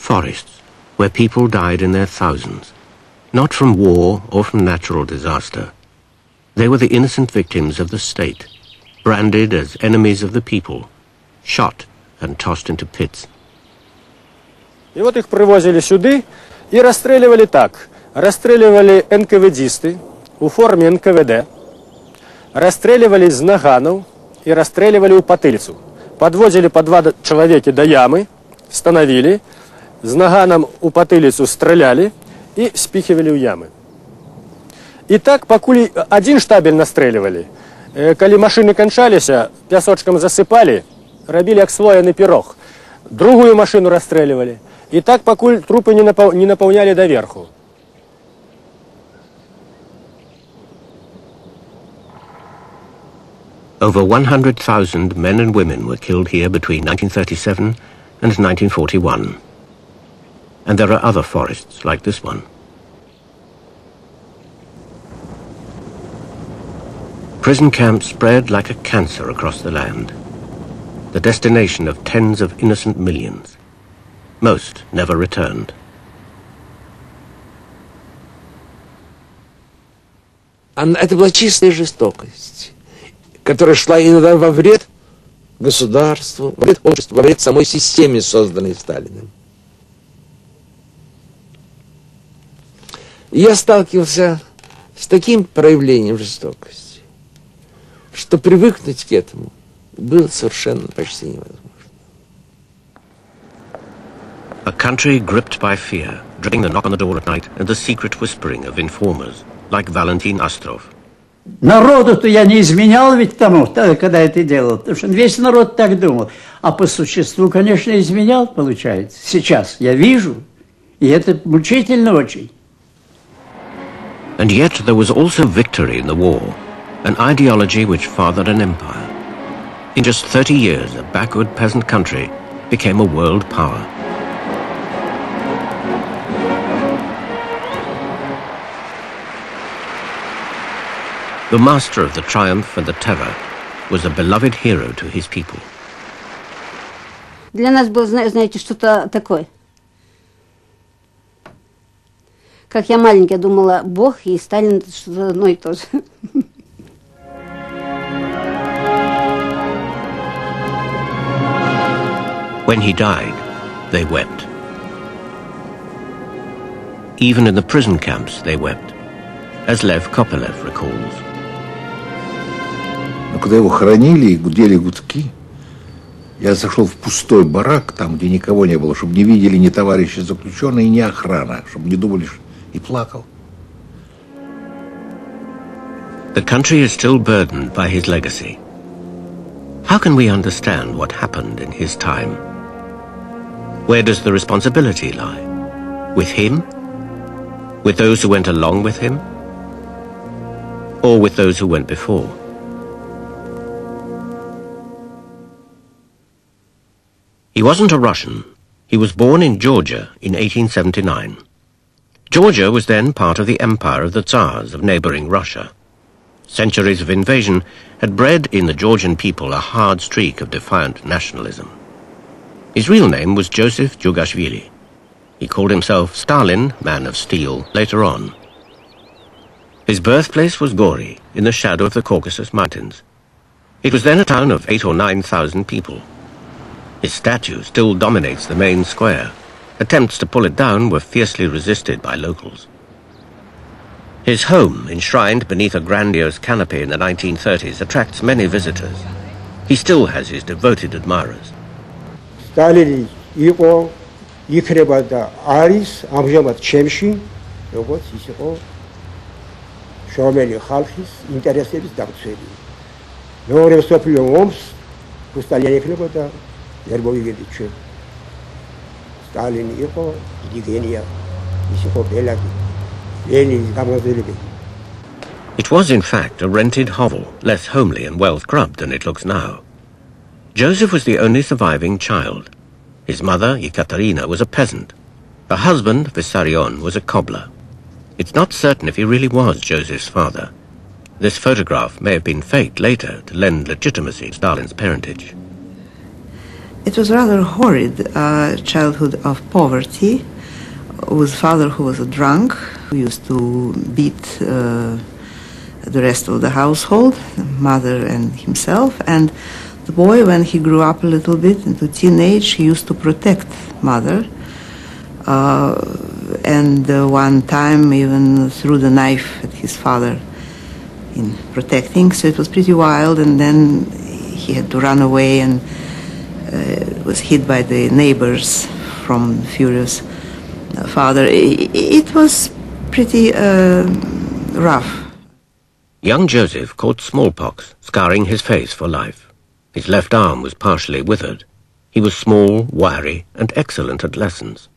forests where people died in their thousands, not from war or from natural disaster. They were the innocent victims of the state, branded as enemies of the people, shot and tossed into pits. И вот их привозили сюда и расстреливали так. Расстреливали НКВДисты у форме НКВД, расстреливали из наганов и расстреливали у потылицу. Подвозили по 2 человека до ямы, становили, с наганом у потылицу стреляли и спихивали в ямы. И так, покуль один штабель настреливали, коли машины кончались, пясочком засыпали, робили как слоеный пирог. Другую машину расстреливали. И так, покуль трупы не наполняли доверху. Over 100,000 men and women were killed here between 1937 and 1941. And there are other forests like this one. Prison camps spread like a cancer across the land, the destination of tens of innocent millions. Most never returned. Это была чистая жестокость, которая шла иногда во вред государству, во вред обществу, во вред самой системе, созданной Сталиным. И я сталкивался с таким проявлением жестокости, что привыкнуть к этому было совершенно почти невозможно. A country gripped by fear, dreading the knock on the door at night and the secret whispering of informers, like Valentin Ostrov. Народу-то я не изменял ведь тому, когда это делал, потому что весь народ так думал. А по существу, конечно, изменял, получается. Сейчас я вижу, и это мучительно очень. And yet there was also victory in the war, an ideology which fathered an empire. In just 30 years, a backward peasant country became a world power. The master of the triumph and the terror was a beloved hero to his people. Для нас было, знаете, что-то такое. Как я маленькая думала, Бог и Сталин что-то одно и то же. When he died, they wept. Even in the prison camps, they wept, as Lev Kopelev recalls. Но когда его хоронили и гудели гудки, я зашел в пустой барак, там, где никого не было, чтобы не видели ни товарищи заключенные, ни охрана, чтобы не думали, и плакал. The country is still burdened by his legacy. How can we understand what happened in his time? Where does the responsibility lie? With him? With those who went along with him? Or with those who went before? He wasn't a Russian. He was born in Georgia in 1879. Georgia was then part of the empire of the Tsars of neighboring Russia. Centuries of invasion had bred in the Georgian people a hard streak of defiant nationalism. His real name was Joseph Djugashvili. He called himself Stalin, Man of Steel, later on. His birthplace was Gori, in the shadow of the Caucasus Mountains. It was then a town of 8,000 or 9,000 people. His statue still dominates the main square. Attempts to pull it down were fiercely resisted by locals. His home, enshrined beneath a grandiose canopy in the 1930s, attracts many visitors. He still has his devoted admirers. Stalin იყო იქნება და არის ამჟამად ჩემში, როგორც ის იყო შრომელი ხალხის ინტერესების დამცველი. მეორე მსოფლიო ომს Stalin იქნებოდა ვერ მოვიგებთ ჩვენ. Stalin იყო დიდი გენია, ის იყო ბელადი, ლენინის გამგებლები. It was in fact a rented hovel, less homely and well scrubbed than it looks now. Joseph was the only surviving child. His mother, Ekaterina, was a peasant. Her husband, Vissarion, was a cobbler. It's not certain if he really was Joseph's father. This photograph may have been faked later to lend legitimacy to Stalin's parentage. It was rather horrid childhood of poverty, with father who was a drunk, who used to beat the rest of the household, mother and himself, and the boy, when he grew up a little bit into teenage, he used to protect mother, and one time even threw the knife at his father in protecting, so it was pretty wild, and then he had to run away and was hit by the neighbors from furious father. It was pretty rough. Young Joseph caught smallpox, scarring his face for life. His left arm was partially withered. He was small, wiry, and excellent at lessons.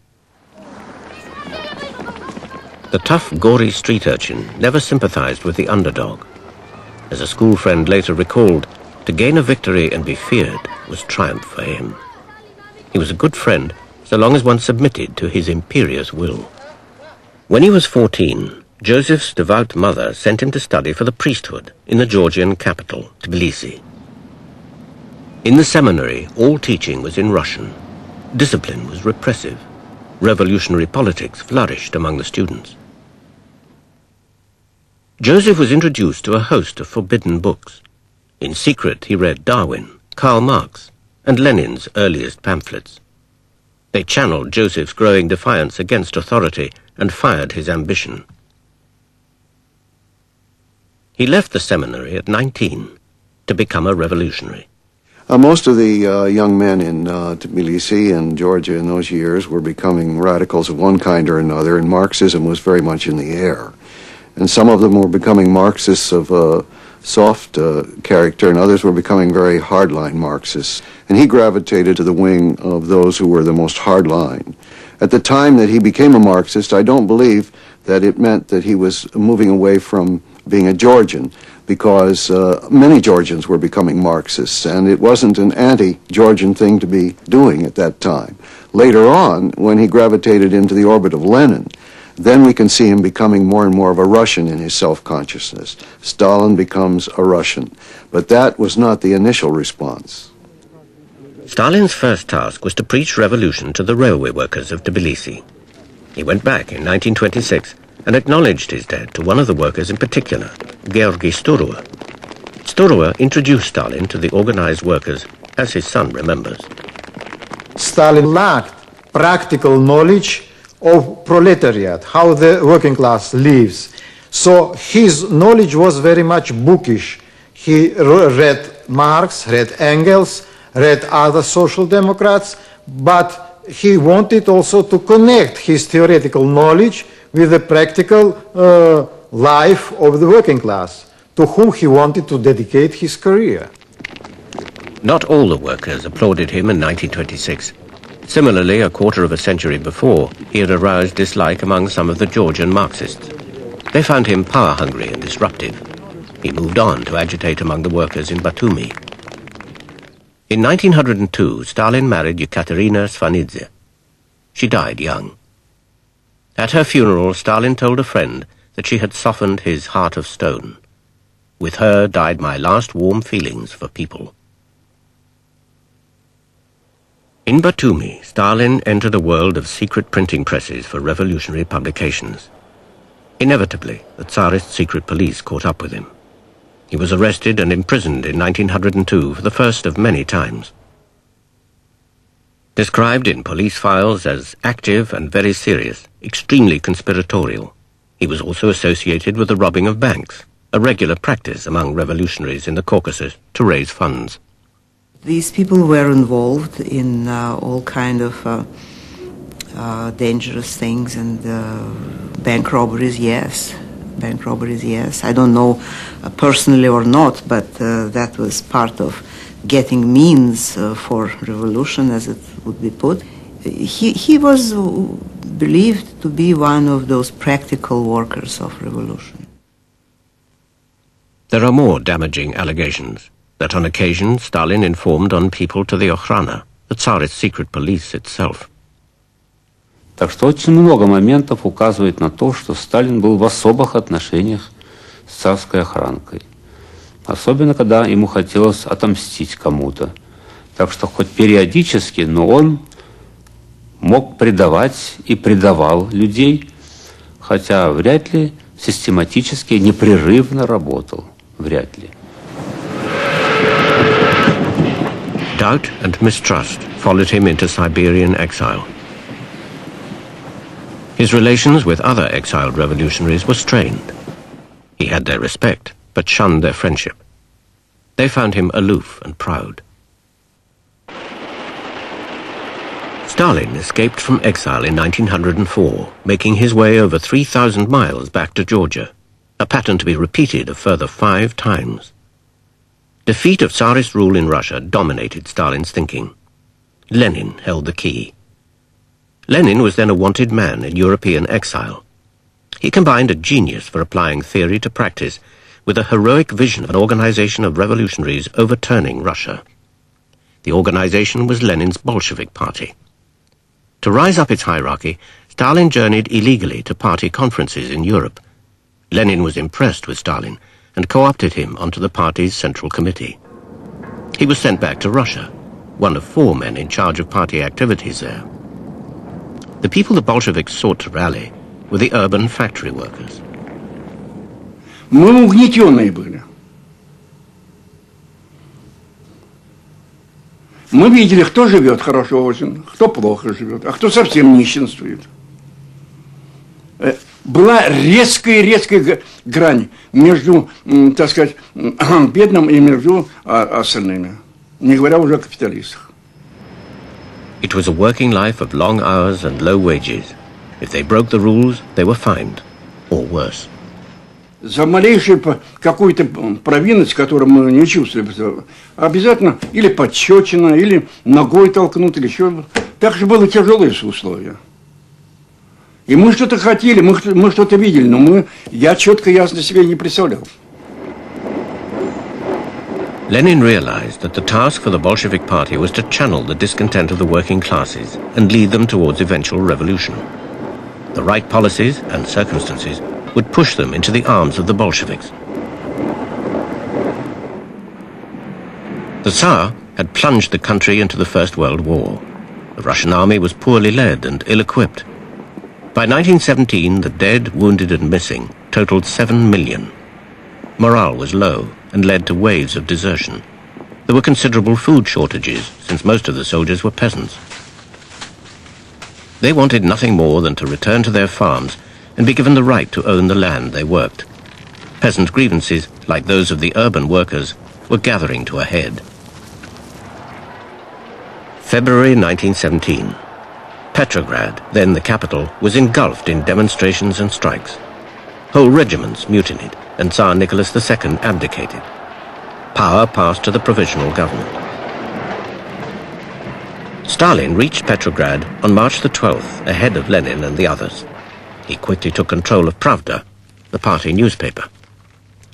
The tough, gory street urchin never sympathized with the underdog. As a school friend later recalled, to gain a victory and be feared was triumph for him. He was a good friend so long as one submitted to his imperious will. When he was 14, Joseph's devout mother sent him to study for the priesthood in the Georgian capital, Tbilisi. In the seminary, all teaching was in Russian. Discipline was repressive. Revolutionary politics flourished among the students. Joseph was introduced to a host of forbidden books. In secret, he read Darwin, Karl Marx, and Lenin's earliest pamphlets. They channeled Joseph's growing defiance against authority and fired his ambition. He left the seminary at 19 to become a revolutionary. Most of the young men in Tbilisi and Georgia in those years were becoming radicals of one kind or another, and Marxism was very much in the air. And some of them were becoming Marxists of a soft character, and others were becoming very hardline Marxists. And he gravitated to the wing of those who were the most hardline. At the time that he became a Marxist, I don't believe that it meant that he was moving away from being a Georgian, because many Georgians were becoming Marxists, and it wasn't an anti-Georgian thing to be doing at that time. Later on, when he gravitated into the orbit of Lenin, then we can see him becoming more and more of a Russian in his self-consciousness. Stalin becomes a Russian, but that was not the initial response. Stalin's first task was to preach revolution to the railway workers of Tbilisi. He went back in 1926 and acknowledged his debt to one of the workers in particular, Georgy Sturua. Sturua introduced Stalin to the organized workers, as his son remembers. Stalin lacked practical knowledge of proletariat, how the working class lives. So his knowledge was very much bookish. He read Marx, read Engels, read other social democrats, but he wanted also to connect his theoretical knowledge with the practical life of the working class, to whom he wanted to dedicate his career. Not all the workers applauded him in 1926. Similarly, a quarter of a century before, he had aroused dislike among some of the Georgian Marxists. They found him power-hungry and disruptive. He moved on to agitate among the workers in Batumi. In 1902, Stalin married Ekaterina Svanidze. She died young. At her funeral, Stalin told a friend that she had softened his heart of stone. With her died my last warm feelings for people. In Batumi, Stalin entered a world of secret printing presses for revolutionary publications. Inevitably, the Tsarist secret police caught up with him. He was arrested and imprisoned in 1902 for the first of many times. Described in police files as active and very serious, extremely conspiratorial, he was also associated with the robbing of banks, a regular practice among revolutionaries in the Caucasus to raise funds. These people were involved in all kind of dangerous things, and bank robberies, yes. Bank robberies, yes. I don't know personally or not, but that was part of getting means for revolution, as it would be put. He was believed to be one of those practical workers of revolution. There are more damaging allegations that on occasion Stalin informed on people to the Okhrana, the Tsarist secret police itself. Так что очень много моментов указывает на то, что Сталин был в особых отношениях с царской охранкой. Особенно, когда ему хотелось отомстить кому-то. Так что хоть периодически, но он мог предавать и предавал людей, хотя вряд ли систематически, непрерывно работал. Вряд ли. Doubt and mistrust followed him into Siberian exile. His relations with other exiled revolutionaries were strained. He had their respect, but shunned their friendship. They found him aloof and proud. Stalin escaped from exile in 1904, making his way over 3,000 miles back to Georgia, a pattern to be repeated a further 5 times. Defeat of Tsarist rule in Russia dominated Stalin's thinking. Lenin held the key. Lenin was then a wanted man in European exile. He combined a genius for applying theory to practice with a heroic vision of an organization of revolutionaries overturning Russia. The organization was Lenin's Bolshevik Party. To rise up its hierarchy, Stalin journeyed illegally to party conferences in Europe. Lenin was impressed with Stalin and co-opted him onto the party's central committee. He was sent back to Russia, one of 4 men in charge of party activities there. The people the Bolsheviks sought to rally were the urban factory workers. Мы угнетенные были. Мы видели, кто живет хорошо очень, кто плохо живет, а кто совсем нищенствует. Была резкая грань между, так сказать, бедным и между остальными, не говоря уже о капиталистах. It was a working life of long hours and low wages. If they broke the rules, they were fined, or worse. За малейшую какую-то провинность, которую мы не чувствовали, обязательно или подчечина, или ногой толкнут, или еще. Так же было тяжелые условия. И мы что-то хотели, мы что-то видели, но я четко, ясно себе не представлял. Lenin realized that the task for the Bolshevik Party was to channel the discontent of the working classes and lead them towards eventual revolution. The right policies and circumstances would push them into the arms of the Bolsheviks. The Tsar had plunged the country into the First World War. The Russian army was poorly led and ill-equipped. By 1917, the dead, wounded and missing totaled 7 million. Morale was low and led to waves of desertion. There were considerable food shortages, since most of the soldiers were peasants. They wanted nothing more than to return to their farms and be given the right to own the land they worked. Peasant grievances, like those of the urban workers, were gathering to a head. February 1917. Petrograd, then the capital, was engulfed in demonstrations and strikes. Whole regiments mutinied, and Tsar Nicholas II abdicated. Power passed to the provisional government. Stalin reached Petrograd on March the 12th, ahead of Lenin and the others. He quickly took control of Pravda, the party newspaper.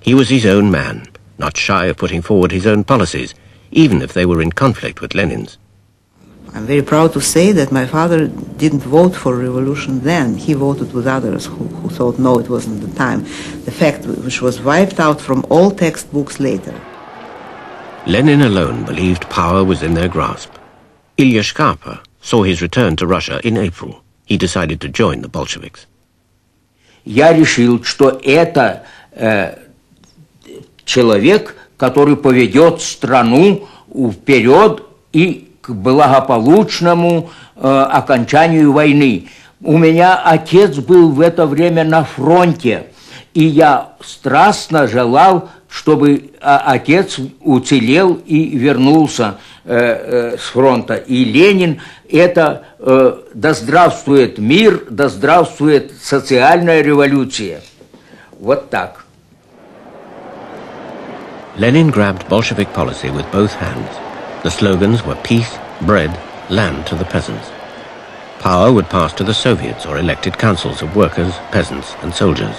He was his own man, not shy of putting forward his own policies, even if they were in conflict with Lenin's. I'm very proud to say that my father didn't vote for revolution then. He voted with others who thought, no, it wasn't the time. The fact which was wiped out from all textbooks later. Lenin alone believed power was in their grasp. Ilya Shkarpa saw his return to Russia in April. He decided to join the Bolsheviks. Я решил, что это человек, который поведет страну вперед и к благополучному окончанию войны. У меня отец был в это время на фронте, и я страстно желал, чтобы отец уцелел и вернулся с фронта. И Ленин это «Да здравствует мир, да здравствует социальная революция». Вот так. Lenin grabbed Bolshevik policy with both hands. The slogans were peace, bread, land to the peasants. Power would pass to the Soviets or elected councils of workers, peasants and soldiers.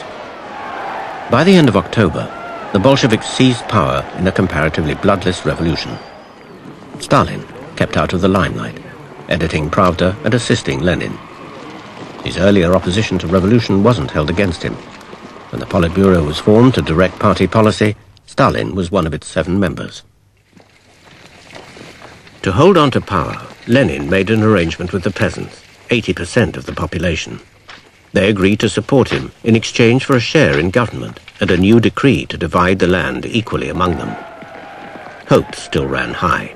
By the end of October, the Bolsheviks seized power in a comparatively bloodless revolution. Stalin kept out of the limelight, editing Pravda and assisting Lenin. His earlier opposition to revolution wasn't held against him. When the Politburo was formed to direct party policy, Stalin was one of its 7 members. To hold on to power, Lenin made an arrangement with the peasants, 80% of the population. They agreed to support him in exchange for a share in government and a new decree to divide the land equally among them. Hopes still ran high.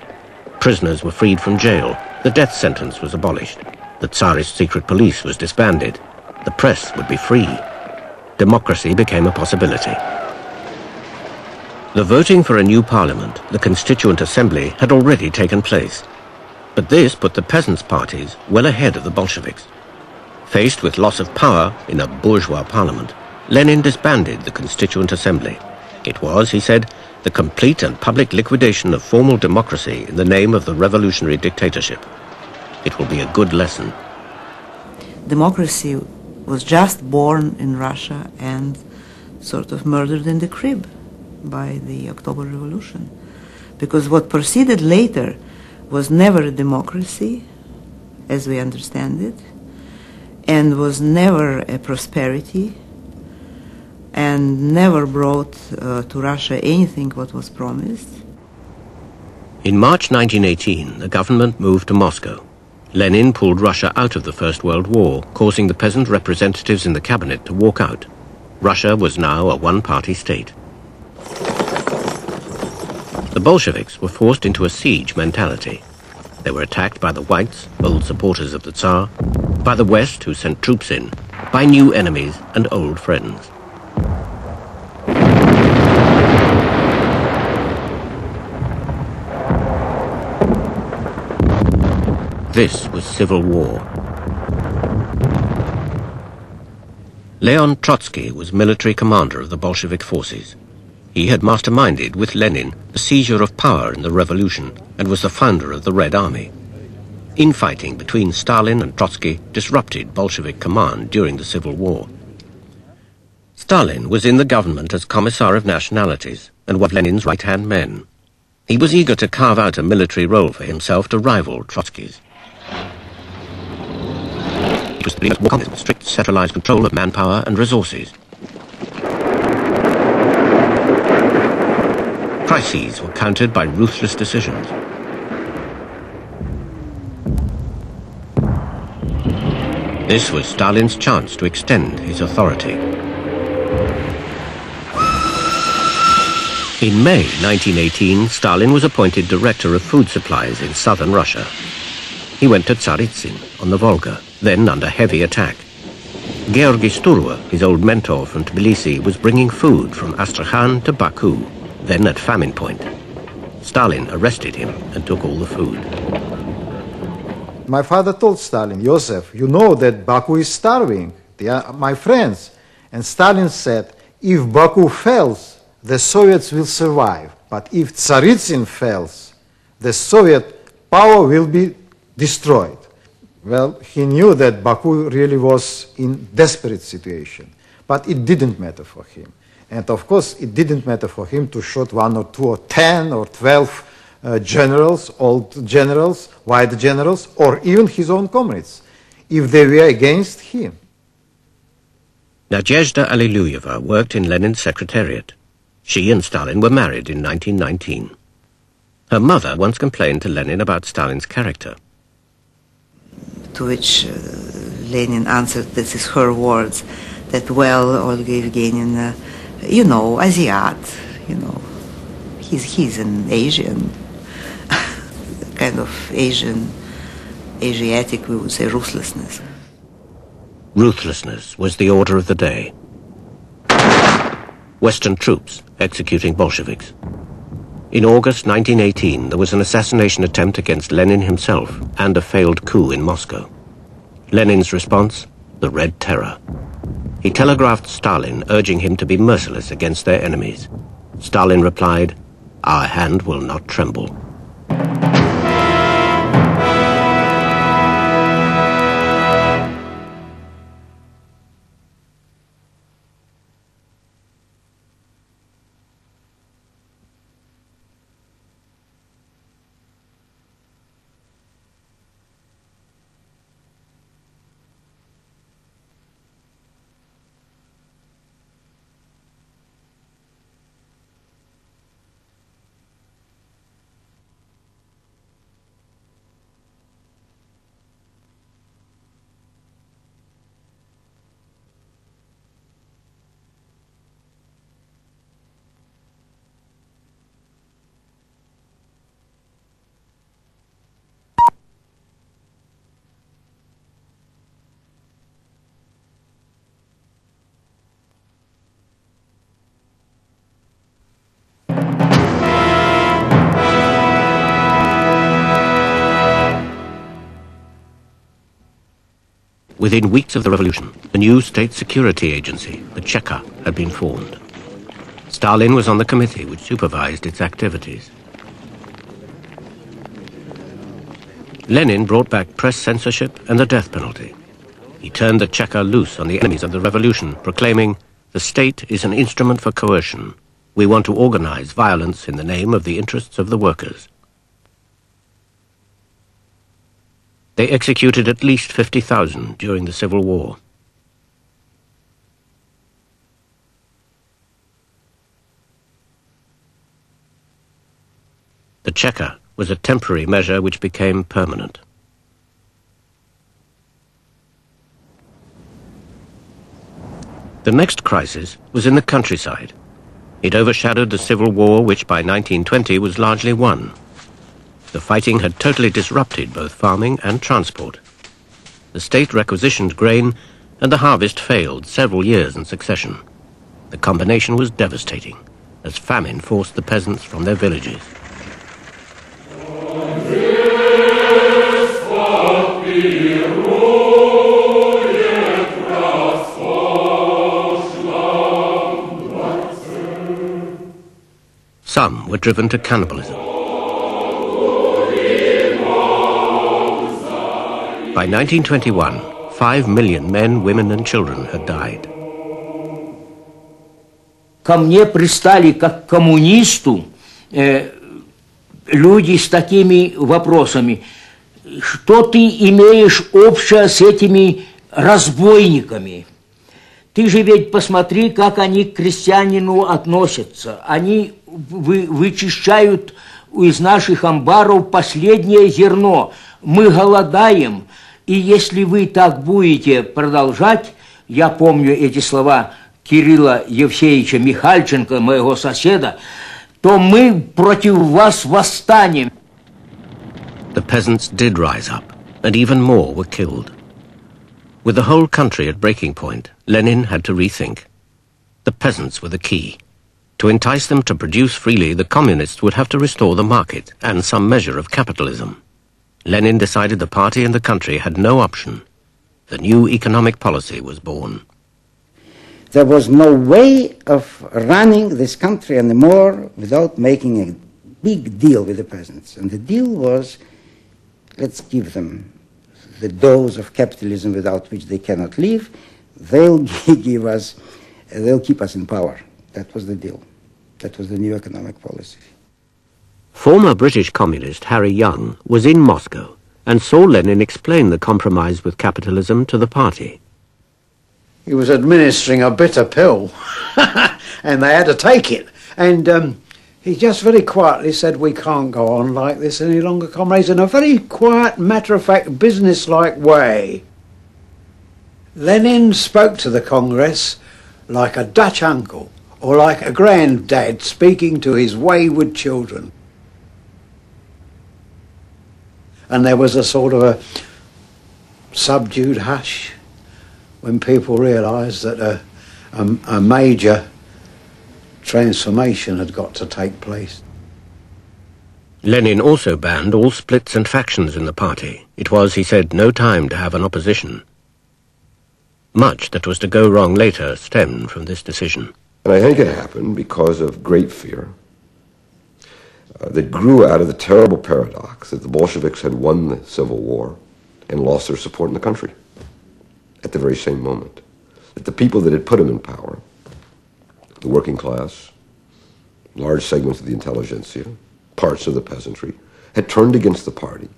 Prisoners were freed from jail, the death sentence was abolished, the Tsarist secret police was disbanded, the press would be free. Democracy became a possibility. The voting for a new parliament, the Constituent Assembly, had already taken place. But this put the peasants' parties well ahead of the Bolsheviks. Faced with loss of power in a bourgeois parliament, Lenin disbanded the Constituent Assembly. It was, he said, the complete and public liquidation of formal democracy in the name of the revolutionary dictatorship. It will be a good lesson. Democracy was just born in Russia and sort of murdered in the crib by the October Revolution. Because what proceeded later was never a democracy, as we understand it, and was never a prosperity, and never brought to Russia anything what was promised. In March 1918, the government moved to Moscow. Lenin pulled Russia out of the First World War, causing the peasant representatives in the cabinet to walk out. Russia was now a one-party state. The Bolsheviks were forced into a siege mentality. They were attacked by the Whites, old supporters of the Tsar, by the West, who sent troops in, by new enemies and old friends. This was civil war. Leon Trotsky was military commander of the Bolshevik forces. He had masterminded with Lenin the seizure of power in the revolution and was the founder of the Red Army. Infighting between Stalin and Trotsky disrupted Bolshevik command during the Civil War. Stalin was in the government as Commissar of Nationalities and one of Lenin's right-hand men. He was eager to carve out a military role for himself to rival Trotsky's. It was the communism, strict centralized control of manpower and resources. Crises were countered by ruthless decisions. This was Stalin's chance to extend his authority. In May 1918, Stalin was appointed director of food supplies in southern Russia. He went to Tsaritsyn on the Volga, then under heavy attack. Georgy Sturwa, his old mentor from Tbilisi, was bringing food from Astrakhan to Baku, then at famine point. Stalin arrested him and took all the food. My father told Stalin, Joseph, you know that Baku is starving. They are my friends. And Stalin said, if Baku fails, the Soviets will survive. But if Tsaritsyn fails, the Soviet power will be destroyed. Well, he knew that Baku really was in desperate situation, but it didn't matter for him. And of course, it didn't matter for him to shoot 1 or 2 or 10 or 12 generals, old generals, white generals, or even his own comrades, if they were against him. Nadezhda Alliluyeva worked in Lenin's secretariat. She and Stalin were married in 1919. Her mother once complained to Lenin about Stalin's character. To which Lenin answered, this is her words, that, well, Olga Evgenievna, you know, Asiat, you know, he's an Asian, kind of Asiatic, we would say, ruthlessness. Ruthlessness was the order of the day. Western troops executing Bolsheviks. In August 1918, there was an assassination attempt against Lenin himself and a failed coup in Moscow. Lenin's response? The Red Terror. He telegraphed Stalin, urging him to be merciless against their enemies. Stalin replied, "Our hand will not tremble." Within weeks of the revolution, a new state security agency, the Cheka, had been formed. Stalin was on the committee which supervised its activities. Lenin brought back press censorship and the death penalty. He turned the Cheka loose on the enemies of the revolution, proclaiming, "The state is an instrument for coercion. We want to organize violence in the name of the interests of the workers." They executed at least 50,000 during the Civil War. The Cheka was a temporary measure which became permanent. The next crisis was in the countryside. It overshadowed the Civil War, which by 1920 was largely won. The fighting had totally disrupted both farming and transport. The state requisitioned grain, and the harvest failed several years in succession. The combination was devastating, as famine forced the peasants from their villages. Some were driven to cannibalism. By 1921, 5 million men, women and children had died. Ко мне пристали как к коммунисту люди с такими вопросами. Что ты имеешь общее с этими разбойниками? Ты же ведь посмотри, как они к крестьянину относятся. Они вычищают из наших амбаров последнее зерно. Мы голодаем, и если вы так будете продолжать, я помню эти слова Кирилла Евсеевича Михальченко, моего соседа, то мы против вас восстанем. The peasants did rise up, and even more were killed. With the whole country at breaking point, Lenin had to rethink. The peasants were the key. To entice them to produce freely, the communists would have to restore the market and some measure of capitalism. Lenin decided the party and the country had no option. The new economic policy was born. There was no way of running this country anymore without making a big deal with the peasants. And the deal was, let's give them the dose of capitalism without which they cannot live. They'll keep us in power. That was the deal. That was the new economic policy. Former British communist Harry Young was in Moscow and saw Lenin explain the compromise with capitalism to the party. He was administering a bitter pill, and they had to take it. And he just very quietly said, "We can't go on like this any longer, comrades," in a very quiet, matter-of-fact, business-like way. Lenin spoke to the Congress like a Dutch uncle or like a granddad speaking to his wayward children. And there was a sort of a subdued hush when people realised that a major transformation had got to take place. Lenin also banned all splits and factions in the party. It was, he said, no time to have an opposition. Much that was to go wrong later stemmed from this decision. And I think it happened because of great fear that grew out of the terrible paradox that the Bolsheviks had won the Civil War and lost their support in the country at the very same moment. That the people that had put them in power, the working class, large segments of the intelligentsia, parts of the peasantry, had turned against the party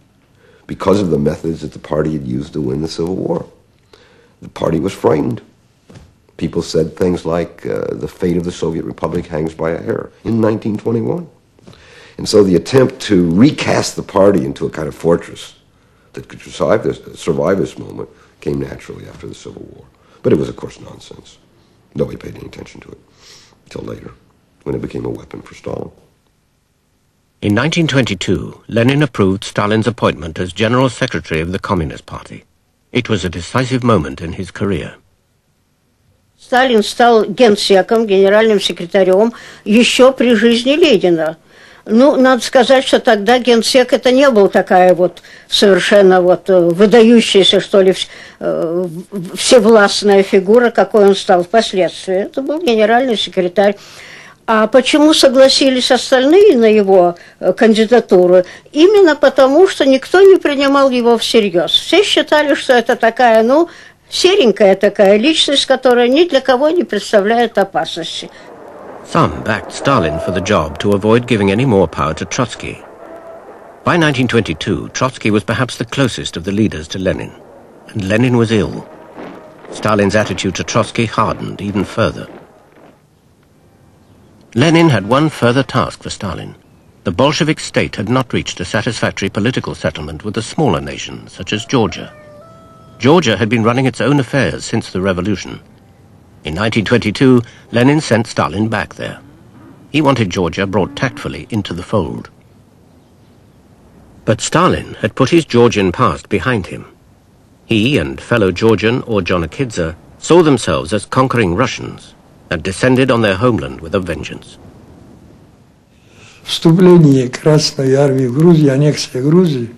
because of the methods that the party had used to win the Civil War. The party was frightened. People said things like, the fate of the Soviet Republic hangs by a hair in 1921. And so the attempt to recast the party into a kind of fortress that could survive this moment came naturally after the Civil War. But it was, of course, nonsense. Nobody paid any attention to it until later, when it became a weapon for Stalin. In 1922, Lenin approved Stalin's appointment as General Secretary of the Communist Party. It was a decisive moment in his career. Сталин стал генсеком, генеральным секретарем еще при жизни Ленина. Ну, надо сказать, что тогда генсек это не был такая вот совершенно вот выдающаяся, что ли, всевластная фигура, какой он стал впоследствии. Это был генеральный секретарь. А почему согласились остальные на его кандидатуру? Именно потому, что никто не принимал его всерьез. Все считали, что это такая, ну, серенькая такая личность, которая ни для кого не представляет опасности. Some backed Stalin for the job to avoid giving any more power to Trotsky. By 1922, Trotsky was perhaps the closest of the leaders to Lenin, and Lenin was ill. Stalin's attitude to Trotsky hardened even further. Lenin had one further task for Stalin. The Bolshevik state had not reached a satisfactory political settlement with a smaller nation, such as Georgia. Georgia had been running its own affairs since the revolution. In 1922, Lenin sent Stalin back there. He wanted Georgia brought tactfully into the fold. But Stalin had put his Georgian past behind him. He and fellow Georgian Ordzhonikidze saw themselves as conquering Russians and descended on their homeland with a vengeance. Вступление Красной Армии в Грузию, аннексия Грузии,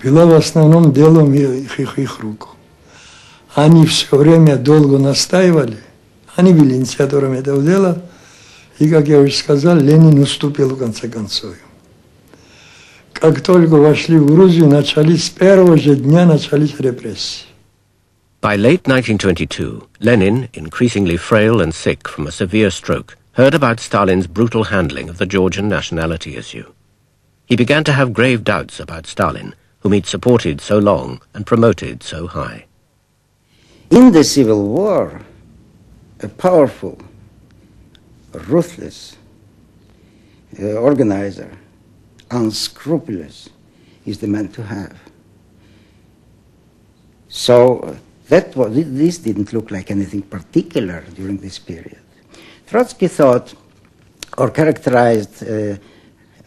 была в основном делом их рук. Они все время долго настаивали, они были инициаторами этого дела, и, как я уже сказал, Ленин уступил в конце концов. Как только вошли в Грузию, начались с первого же дня начались репрессии. By late 1922, Lenin, increasingly frail and sick from a severe stroke, heard about Stalin's brutal handling of the Georgian nationality issue. He began to have grave doubts about Stalin, whom he'd supported so long and promoted so high. In the Civil War, a powerful, ruthless organizer, unscrupulous, is the man to have. So this didn't look like anything particular during this period. Trotsky thought, or characterized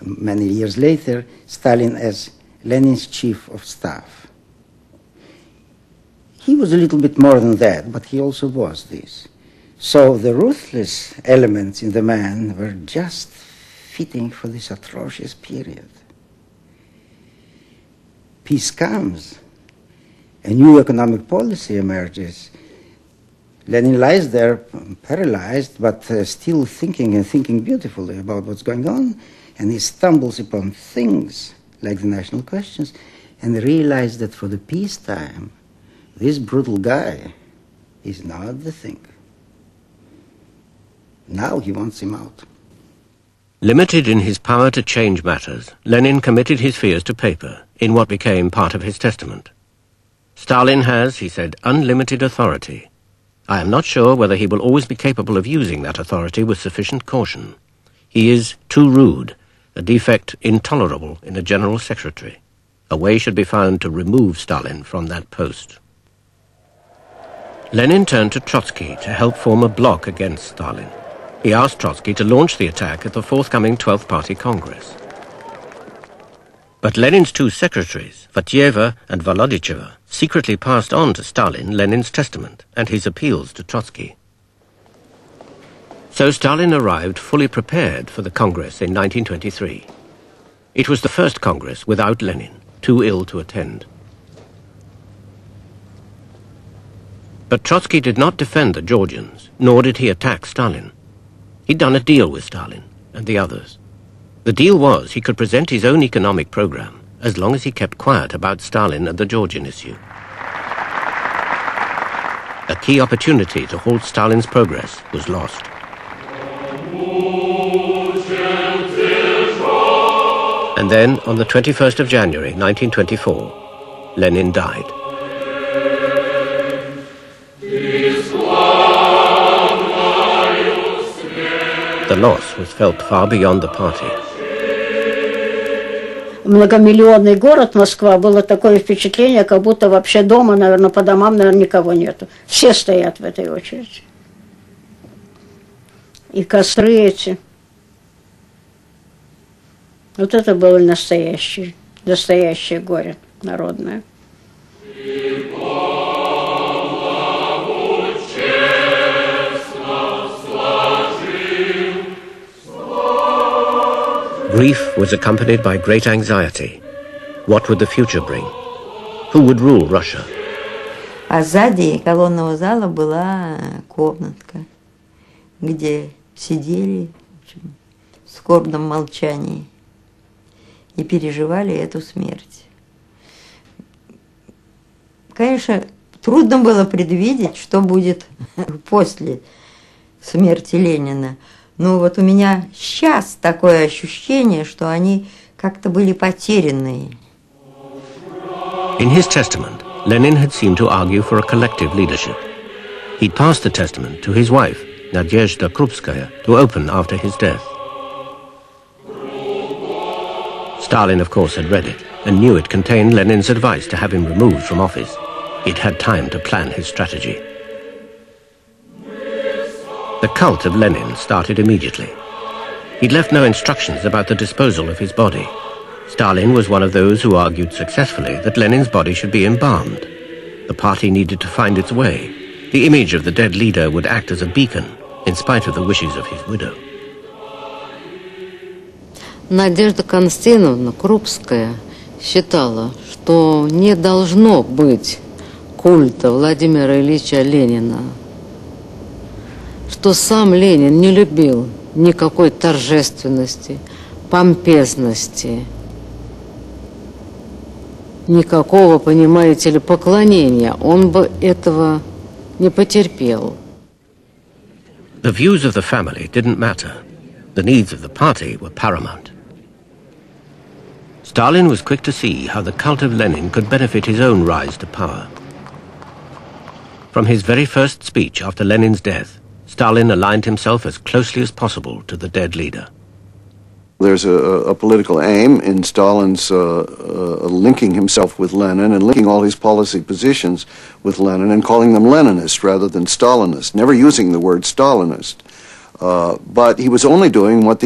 many years later, Stalin as Lenin's chief of staff. He was a little bit more than that, but he also was this. So the ruthless elements in the man were just fitting for this atrocious period. Peace comes. A new economic policy emerges. Lenin lies there paralyzed, but still thinking and thinking beautifully about what's going on, and he stumbles upon things like the national questions and realizes that for the peacetime, this brutal guy is not the thing. Now he wants him out. Limited in his power to change matters, Lenin committed his fears to paper in what became part of his testament. Stalin has, he said, unlimited authority. I am not sure whether he will always be capable of using that authority with sufficient caution. He is too rude, a defect intolerable in a general secretary. A way should be found to remove Stalin from that post. Lenin turned to Trotsky to help form a bloc against Stalin. He asked Trotsky to launch the attack at the forthcoming 12th Party Congress. But Lenin's two secretaries, Vatieva and Volodicheva, secretly passed on to Stalin Lenin's testament and his appeals to Trotsky. So Stalin arrived fully prepared for the Congress in 1923. It was the first Congress without Lenin, too ill to attend. But Trotsky did not defend the Georgians, nor did he attack Stalin. He'd done a deal with Stalin and the others. The deal was he could present his own economic program as long as he kept quiet about Stalin and the Georgian issue. A key opportunity to halt Stalin's progress was lost. And then, on the 21st of January 1924, Lenin died. The loss was felt far beyond the party. Многомиллионный город Москва, было такое впечатление, как будто вообще дома, наверное, по домам, наверное, никого нету. Все стоят в этой очереди. И костры эти. Вот это было настоящее горе народное. Grief was accompanied by great anxiety. What would the future bring? Who would rule Russia? А сзади колонного зала была комнатка, где сидели в скорбном молчании и переживали эту смерть. Конечно, трудно было предвидеть, что будет после смерти Ленина. Но вот у меня сейчас такое ощущение, что они как-то были потерянные. In his testament, Lenin had seemed to argue for a collective leadership. He'd passed the testament to his wife, Nadezhda Krupskaya, to open after his death. Stalin, of course, had read it and knew it contained Lenin's advice to have him removed from office. He'd had time to plan his strategy. The cult of Lenin started immediately. He'd left no instructions about the disposal of his body. Stalin was one of those who argued successfully that Lenin's body should be embalmed. The party needed to find its way. The image of the dead leader would act as a beacon, in spite of the wishes of his widow. Надежда Константиновна Крупская считала, что не должно быть культа Владимира Ильича Ленина, что сам Ленин не любил никакой торжественности, помпезности, никакого, понимаете ли, поклонения. Он бы этого не потерпел. The views of the family didn't matter. The needs of the party were paramount. Stalin was quick to see how the cult of Lenin could benefit his own rise to power. From his very first speech after Lenin's death, Stalin aligned himself as closely as possible to the dead leader. There's a political aim in Stalin's linking himself with Lenin and linking all his policy positions with Lenin and calling them Leninist rather than Stalinist, never using the word Stalinist. But he was only doing what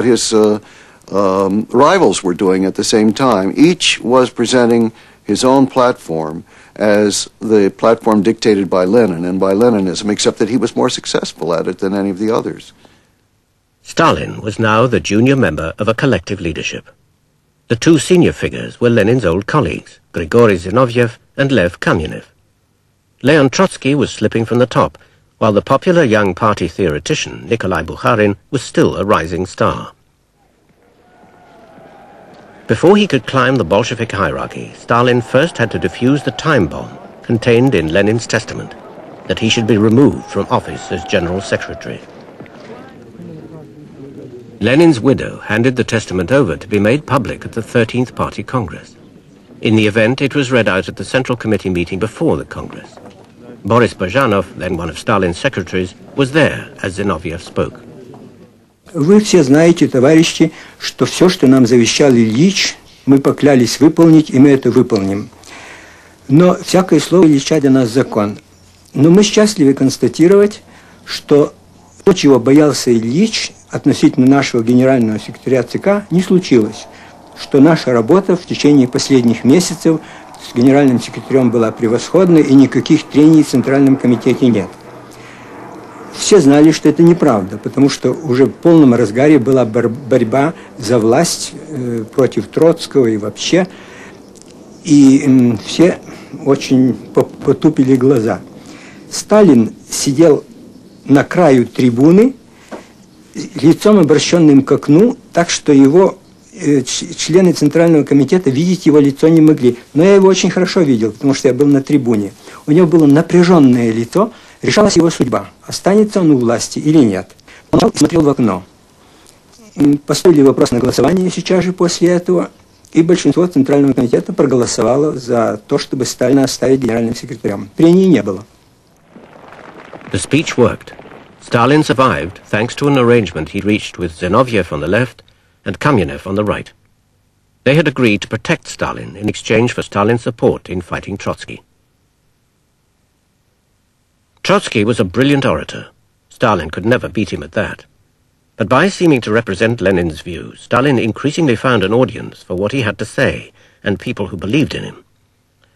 his rivals were doing at the same time. Each was presenting his own platform as the platform dictated by Lenin and by Leninism, except that he was more successful at it than any of the others. Stalin was now the junior member of a collective leadership. The two senior figures were Lenin's old colleagues, Grigory Zinoviev and Lev Kamenev. Leon Trotsky was slipping from the top, while the popular young party theoretician Nikolai Bukharin was still a rising star. Before he could climb the Bolshevik hierarchy, Stalin first had to defuse the time bomb contained in Lenin's testament, that he should be removed from office as General Secretary. Lenin's widow handed the testament over to be made public at the 13th Party Congress. In the event, it was read out at the Central Committee meeting before the Congress. Boris Bazhanov, then one of Stalin's secretaries, was there as Zinoviev spoke. Вы все знаете, товарищи, что все, что нам завещал Ильич, мы поклялись выполнить, и мы это выполним. Но всякое слово Ильича для нас закон. Но мы счастливы констатировать, что то, чего боялся Ильич относительно нашего генерального секретаря ЦК, не случилось. Что наша работа в течение последних месяцев с генеральным секретарем была превосходной, и никаких трений в Центральном комитете нет. Все знали, что это неправда, потому что уже в полном разгаре была борьба за власть против Троцкого и вообще. И все очень потупили глаза. Сталин сидел на краю трибуны, лицом обращенным к окну, так что его члены Центрального комитета видеть его лицо не могли. Но я его очень хорошо видел, потому что я был на трибуне. У него было напряженное лицо, решалась его судьба, останется он у власти или нет. Он смотрел в окно. Поставили вопрос на голосование сейчас же после этого, и большинство Центрального комитета проголосовало за то, чтобы Сталина оставить генеральным секретарем. Прений не было. The speech worked. Stalin survived thanks to an arrangement he reached with Zinoviev on the left and Kamenev on the right. They had agreed to protect Stalin in exchange for Stalin's support in fighting Trotsky. Trotsky was a brilliant orator. Stalin could never beat him at that. But by seeming to represent Lenin's views, Stalin increasingly found an audience for what he had to say and people who believed in him.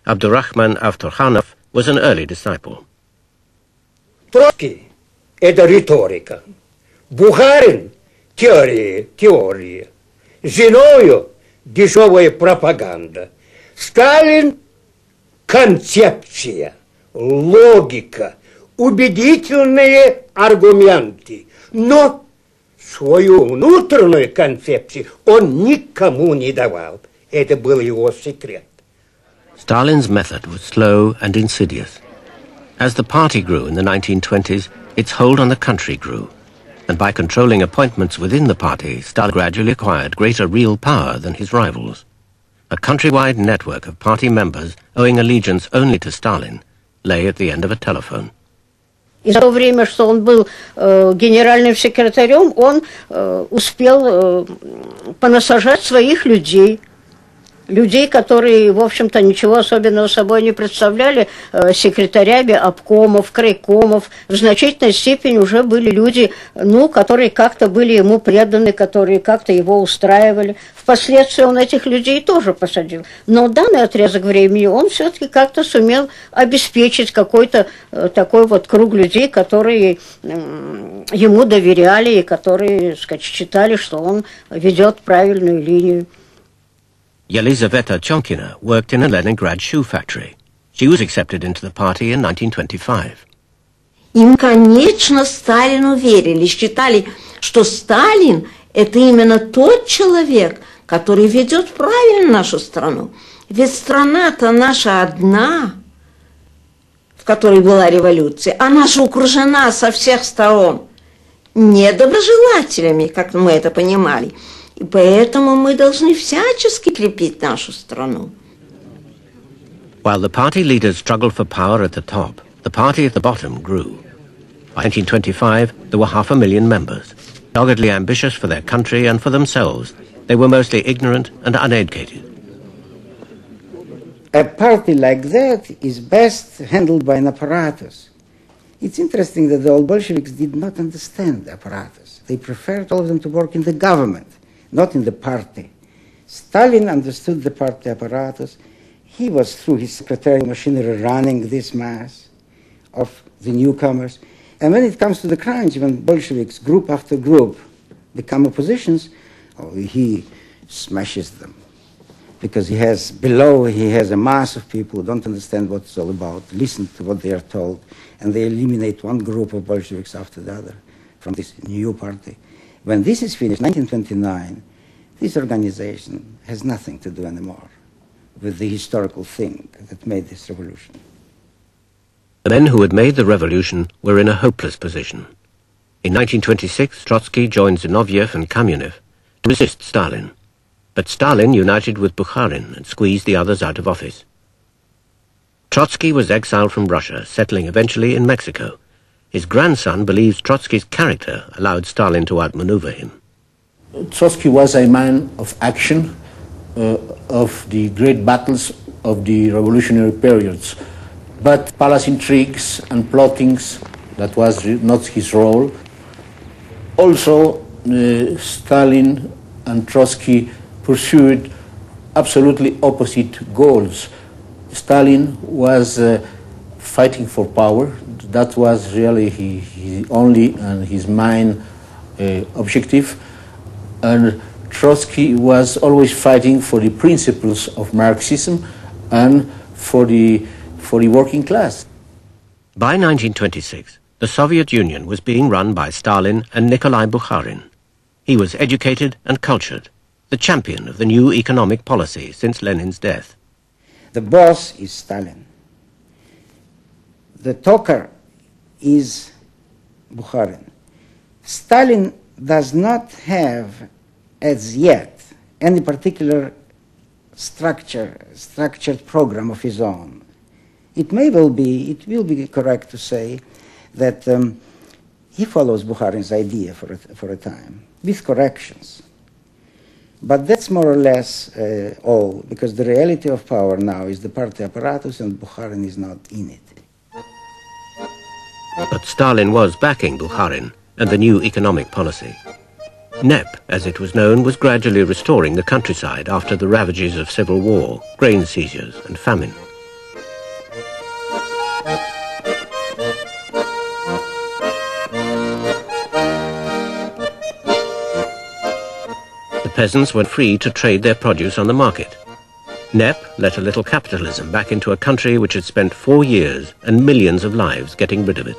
Abdurrahman Avtorkhanov was an early disciple. Trotsky – это риторика. Бухарин – теория. Зиною дешевая пропаганда. Сталин – концепция, логика, убедительные аргументы. Но свою внутреннюю концепцию он никому не давал. Это был его секрет. Stalin's method was slow and insidious. As the party grew in the 1920s, its hold on the country grew. And by controlling appointments within the party, Stalin gradually acquired greater real power than his rivals. A countrywide network of party members owing allegiance only to Stalin lay at the end of a telephone. И за то время, что он был генеральным секретарем, он успел понасажать своих людей. Людей, которые, в общем-то, ничего особенного собой не представляли, секретарями обкомов, крайкомов. В значительной степени уже были люди, ну, которые как-то были ему преданы, которые как-то его устраивали. Впоследствии он этих людей тоже посадил. Но в данный отрезок времени он все-таки как-то сумел обеспечить какой-то такой вот круг людей, которые ему доверяли и которые, сказать, считали, что он ведет правильную линию. Yelizaveta Chomkina worked in a Leningrad shoe factory. She was accepted into the party in 1925. Им, конечно, Сталину верили, считали, что Сталин – это именно тот человек, который ведет правильно нашу страну. Ведь страна-то наша одна, в которой была революция, она же окружена со всех сторон недоброжелателями, как мы это понимали. И поэтому мы должны всячески крепить нашу страну. While the party leaders struggled for power at the top, the party at the bottom grew. By 1925, there were 500,000 members. Doggedly ambitious for their country and for themselves, they were mostly ignorant and uneducated. A party like that is best handled by an apparatus. It's interesting that the old Bolsheviks did not understand the apparatus. They preferred all of them to work in the government, not in the party. Stalin understood the party apparatus. He was, through his secretarial machinery, running this mass of the newcomers. And when it comes to the crimes, when Bolsheviks, group after group, become oppositions, he smashes them. Because he has a mass of people who don't understand what it's all about, listen to what they are told, and they eliminate one group of Bolsheviks after the other from this new party. When this is finished, 1929, this organization has nothing to do anymore with the historical thing that made this revolution. The men who had made the revolution were in a hopeless position. In 1926, Trotsky joined Zinoviev and Kamyanev to resist Stalin. But Stalin united with Bukharin and squeezed the others out of office. Trotsky was exiled from Russia, settling eventually in Mexico. His grandson believes Trotsky's character allowed Stalin to outmaneuver him. Trotsky was a man of action, of the great battles of the revolutionary periods. But palace intrigues and plottings, that was not his role. Also, Stalin and Trotsky pursued absolutely opposite goals. Stalin was fighting for power. That was really his only and his main objective. And Trotsky was always fighting for the principles of Marxism and for the working class. By 1926, the Soviet Union was being run by Stalin and Nikolai Bukharin. He was educated and cultured, the champion of the new economic policy since Lenin's death. The boss is Stalin. The talker is Bukharin. Stalin does not have, as yet, any particular structured program of his own. It will be correct to say that he follows Bukharin's idea for a time, with corrections. But that's more or less all, because the reality of power now is the party apparatus and Bukharin is not in it. But Stalin was backing Bukharin and the new economic policy. NEP, as it was known, was gradually restoring the countryside after the ravages of civil war, grain seizures and famine. The Peasants were free to trade their produce on the market. NEP let a little capitalism back into a country which had spent 4 years and millions of lives getting rid of it.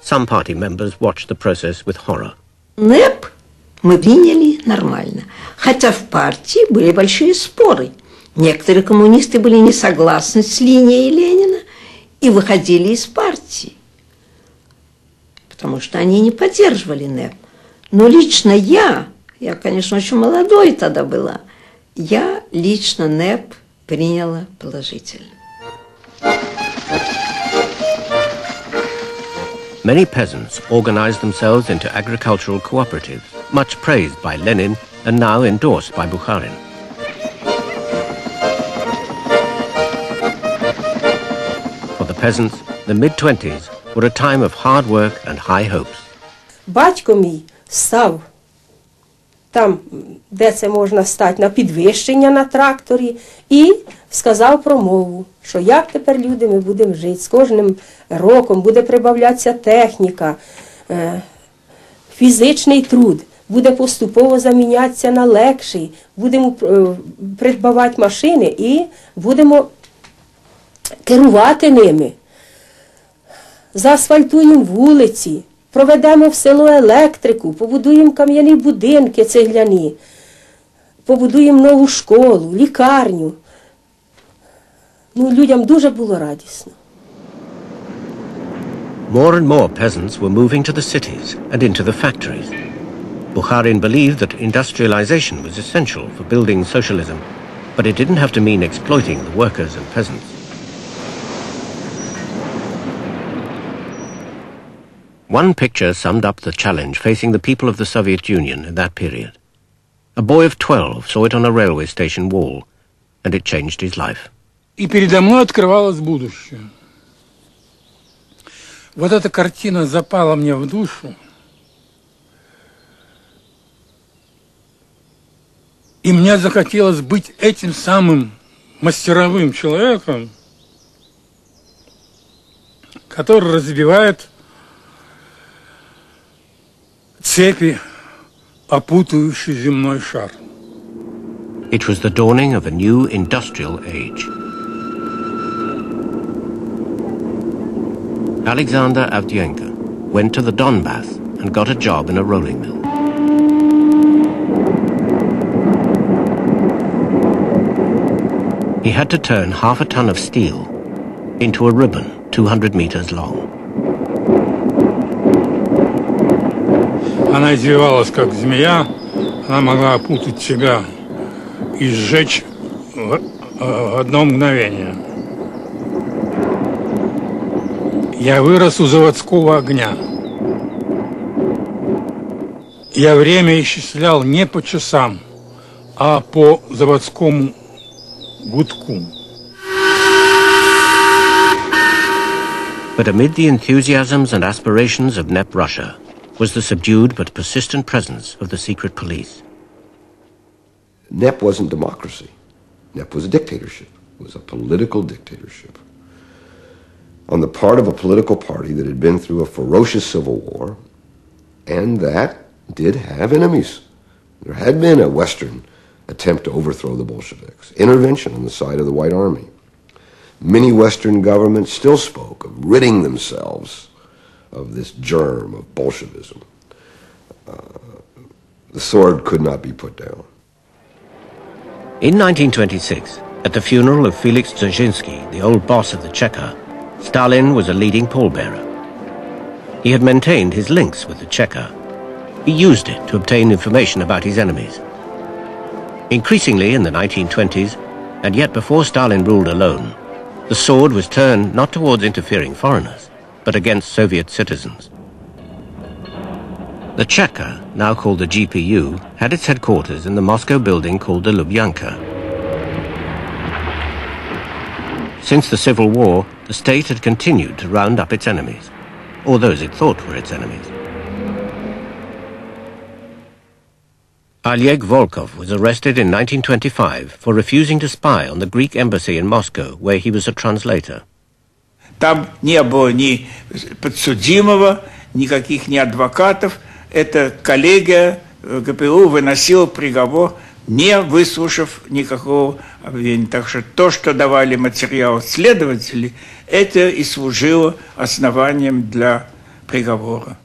Some party members watched the process with horror. НЭП мы приняли нормально, хотя в партии были большие споры. Некоторые коммунисты были не согласны с линией Ленина и выходили из партии, потому что они не поддерживали НЭП. Но лично я, конечно, очень молодой тогда была, я лично НЭП приняла положительно. Many peasants organized themselves into agricultural cooperatives, much praised by Lenin and now endorsed by Bukharin. For the peasants, the mid-20s were a time of hard work and high hopes. Батько мій став там, де це можна стати, на підвищення на тракторі, і сказав промову, що як тепер люди ми будемо жити. З кожним роком буде прибавлятися техніка, фізичний труд буде поступово замінятися на легший, будемо придбавати машини і будемо керувати ними. Заасфальтуємо вулиці, проведемо в село електрику, побудуємо кам'яні будинки цегляні, побудуємо нову школу, лікарню. Людям дуже було радісно. More and more peasants were moving to the cities and into the factories. Bukharin believed that industrialization was essential for building socialism, but it didn't have to mean exploiting the workers and peasants. One picture summed up the challenge facing the people of the Soviet Union in that period. A boy of 12 saw it on a railway station wall, and it changed his life. И передо мной открывалось будущее. Вот эта картина запала мне в душу. И мне захотелось быть этим самым мастеровым человеком, который разбивает цепи, опутывающие земной шар. It was the dawning of a new industrial age. Alexander Avdiyenko went to the Donbass and got a job in a rolling mill. He had to turn half a ton of steel into a ribbon 200 meters long. Она извивалась, как змея, она могла опутать тебя и сжечь в одно мгновение. Я вырос у заводского огня. Я время исчислял не по часам, а по заводскому гудку. But amid the enthusiasms and aspirations of NEP Russia was the subdued but persistent presence of the secret police. NEP wasn't democracy. NEP was a dictatorship. It was a political dictatorship on the part of a political party that had been through a ferocious civil war and that did have enemies. There had been a Western attempt to overthrow the Bolsheviks, intervention on the side of the White Army. Many Western governments still spoke of ridding themselves of this germ of Bolshevism. The sword could not be put down. In 1926, at the funeral of Felix Dzerzhinsky, the old boss of the Cheka, Stalin was a leading pallbearer. He had maintained his links with the Cheka. He used it to obtain information about his enemies. Increasingly in the 1920s, and yet before Stalin ruled alone, the sword was turned not towards interfering foreigners, but against Soviet citizens. The Cheka, now called the GPU, had its headquarters in the Moscow building called the Lubyanka. Since the Civil War, the state had continued to round up its enemies, or those it thought were its enemies. Oleg Volkov was arrested in 1925 for refusing to spy on the Greek embassy in Moscow, where he was a translator. Там не было ни подсудимого, никаких ни адвокатов. Это коллегия ГПУ выносил приговор, не выслушав никакого обвинения. Так что то, что давали материал следователи, это и служило основанием для приговора.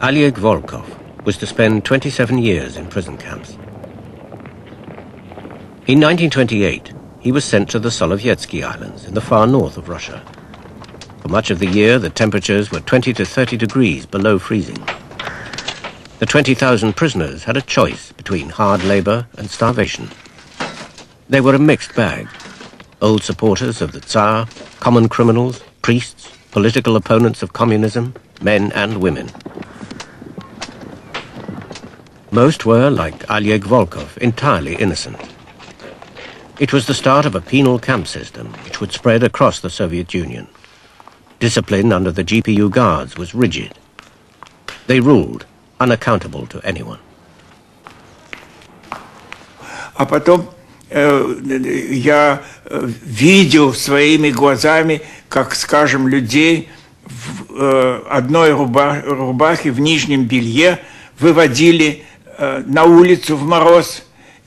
Oleg Volkov was to spend 27 years in prison camps. In 1928, he was sent to the Solovetsky Islands in the far north of Russia. For much of the year, the temperatures were 20 to 30 degrees below freezing. The 20,000 prisoners had a choice between hard labor and starvation. They were a mixed bag. Old supporters of the Tsar, common criminals, priests, political opponents of communism, men and women. Most were, like Oleg Volkov, entirely innocent. It was the start of a penal camp system which would spread across the Soviet Union. Discipline under the GPU guards was rigid. They ruled, unaccountable to anyone. А потом я видел своими глазами, как, скажем, людей в одной рубахе, в нижнем белье выводили на улицу в мороз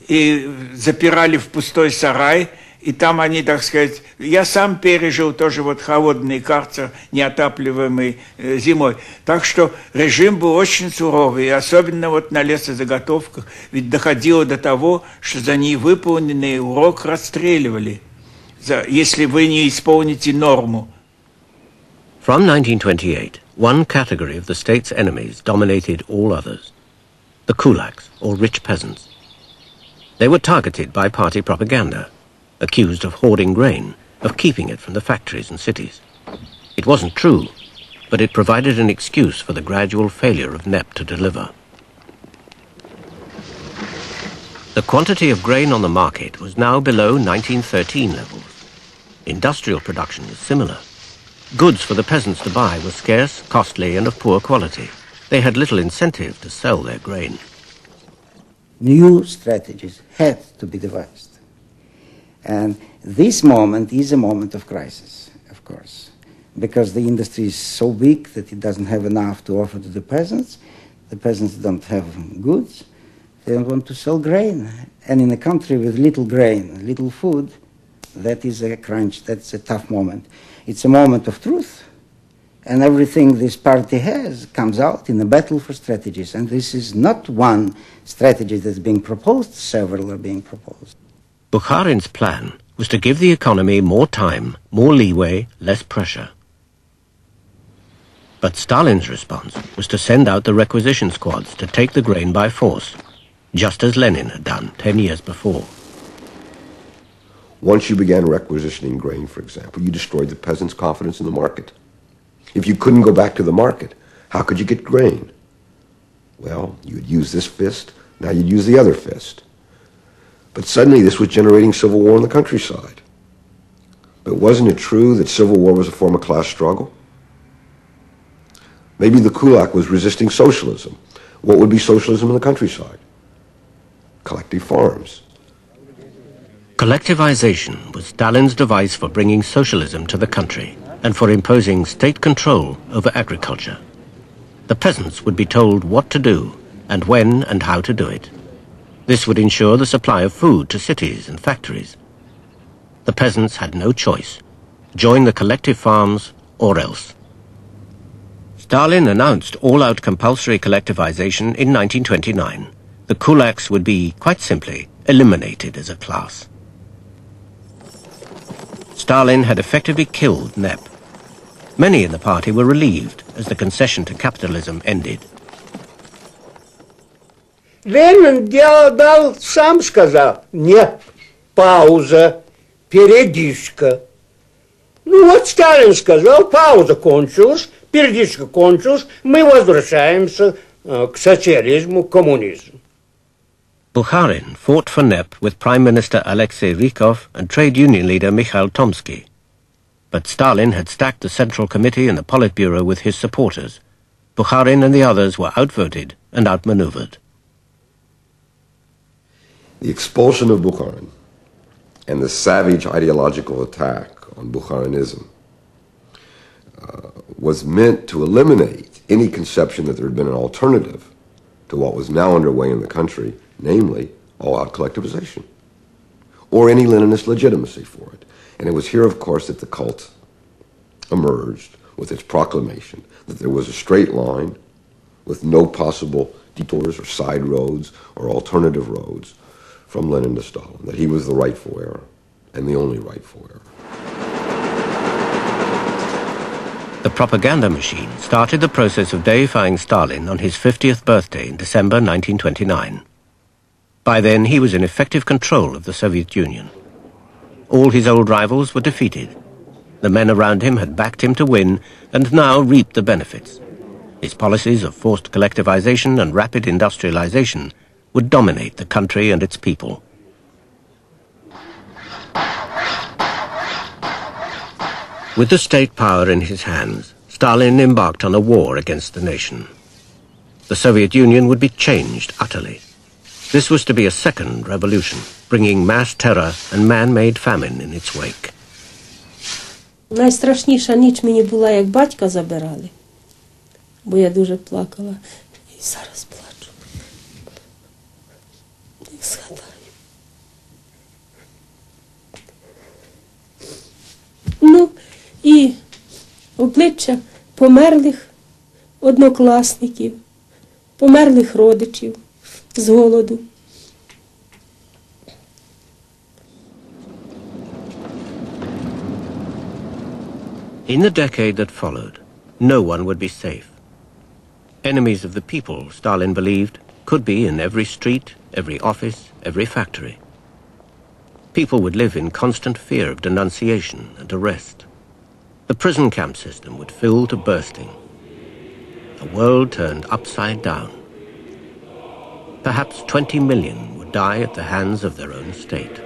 и запирали в пустой сарай. И там они, так сказать, я сам пережил тоже вот холодный карцер, неотапливаемый зимой. Так что режим был очень суровый, и особенно вот на лесозаготовках. Ведь доходило до того, что за невыполненный урок расстреливали, если вы не исполните норму. From 1928, one category of the state's enemies dominated all others. The kulaks, or rich peasants. They were targeted by party propaganda, accused of hoarding grain, of keeping it from the factories and cities. It wasn't true, but it provided an excuse for the gradual failure of NEP to deliver. The quantity of grain on the market was now below 1913 levels. Industrial production was similar. Goods for the peasants to buy were scarce, costly, and of poor quality. They had little incentive to sell their grain. New strategies had to be devised. And this moment is a moment of crisis, of course, because the industry is so big that it doesn't have enough to offer to the peasants. The peasants don't have goods. They don't want to sell grain. And in a country with little grain, little food, that is a crunch, that's a tough moment. It's a moment of truth. And everything this party has comes out in a battle for strategies. And this is not one strategy that's being proposed, several are being proposed. Bukharin's plan was to give the economy more time, more leeway, less pressure. But Stalin's response was to send out the requisition squads to take the grain by force, just as Lenin had done 10 years before. Once you began requisitioning grain, for example, you destroyed the peasants' confidence in the market. If you couldn't go back to the market, how could you get grain? Well, you'd use this fist, now you'd use the other fist. But suddenly this was generating civil war in the countryside. But wasn't it true that civil war was a form of class struggle? Maybe the kulak was resisting socialism. What would be socialism in the countryside? Collective farms. Collectivization was Stalin's device for bringing socialism to the country and for imposing state control over agriculture. The peasants would be told what to do and when and how to do it. This would ensure the supply of food to cities and factories. The peasants had no choice. Join the collective farms or else. Stalin announced all-out compulsory collectivization in 1929. The kulaks would be, quite simply, eliminated as a class. Stalin had effectively killed NEP. Many in the party were relieved as the concession to capitalism ended. Ленин дал, сам сказал, нет, пауза, передышка. Ну вот Сталин сказал, пауза кончилась, передышка кончилась, мы возвращаемся к социализму, к коммунизму. Bukharin fought for NEP with Prime Minister Alexei Rykov and trade union leader Mikhail Tomsky. But Stalin had stacked the Central Committee and the Politburo with his supporters. Bukharin and the others were outvoted and outmaneuvered. The expulsion of Bukharin and the savage ideological attack on Bukharinism was meant to eliminate any conception that there had been an alternative to what was now underway in the country, namely all-out collectivization, or any Leninist legitimacy for it. And it was here, of course, that the cult emerged with its proclamation that there was a straight line with no possible detours or side roads or alternative roads from Lenin to Stalin, that he was the rightful heir and the only rightful heir. The propaganda machine started the process of deifying Stalin on his 50th birthday in December 1929. By then, he was in effective control of the Soviet Union. All his old rivals were defeated. The men around him had backed him to win and now reaped the benefits. His policies of forced collectivization and rapid industrialization would dominate the country and its people. With the state power in his hands, Stalin embarked on a war against the nation. The Soviet Union would be changed utterly. This was to be a second revolution, bringing mass terror and man-made famine in its wake. Найстрашніша ніч мені була, як батька забирали, бо я дуже плакала. І зараз плачу. Як згадаю. Ну, і обличчя померлих однокласників, померлих родичів з голоду. In the decade that followed, no one would be safe. Enemies of the people, Stalin believed, could be in every street, every office, every factory. People would live in constant fear of denunciation and arrest. The prison camp system would fill to bursting. A world turned upside down. Perhaps 20 million would die at the hands of their own state.